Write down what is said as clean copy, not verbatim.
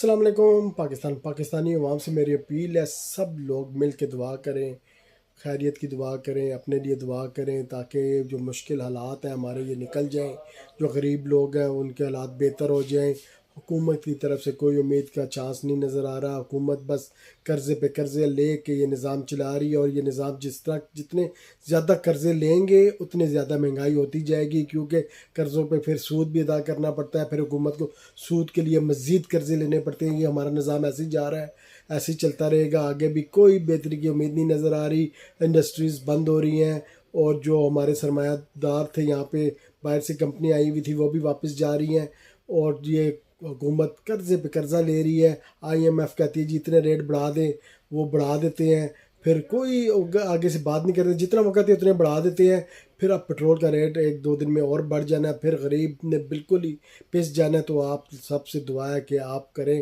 अस्सलाम वालेकुम पाकिस्तानी अवाम से मेरी अपील है, सब लोग मिल के दुआ करें, खैरियत की दुआ करें, अपने लिए दुआ करें ताकि जो मुश्किल हालात हैं हमारे ये निकल जाएं। जो गरीब लोग हैं उनके हालात बेहतर हो जाएं। हुकूमत की तरफ से कोई उम्मीद का चांस नहीं नज़र आ रहा। हुकूमत बस कर्ज़े पे कर्ज़े ले के ये निज़ाम चला रही है, और ये निज़ाम जितने ज़्यादा कर्ज़े लेंगे उतनी ज़्यादा महंगाई होती जाएगी, क्योंकि कर्ज़ों पे फिर सूद भी अदा करना पड़ता है। फिर हुकूमत को सूद के लिए मज़ीद कर्ज़े लेने पड़ते हैं। ये हमारा निज़ाम ऐसे ही जा रहा है, ऐसे ही चलता रहेगा। आगे भी कोई बेहतरी की उम्मीद नहीं नज़र आ रही। इंडस्ट्रीज़ बंद हो रही हैं, और जो हमारे सरमायादार थे यहाँ पे, बाहर से कंपनी आई हुई थी, वो भी वापस जा रही हैं। और ये हुकूमत कर्ज़े पे कर्ज़ा ले रही है। IMF कहती है जी इतने रेट बढ़ा दें, वो बढ़ा देते हैं। फिर कोई आगे से बात नहीं करते, जितना वो कहते हैं उतने बढ़ा देते हैं। फिर अब पेट्रोल का रेट एक दो दिन में और बढ़ जाना है, फिर गरीब ने बिल्कुल ही पिस जाना है। तो आप सबसे दुआ है कि आप करें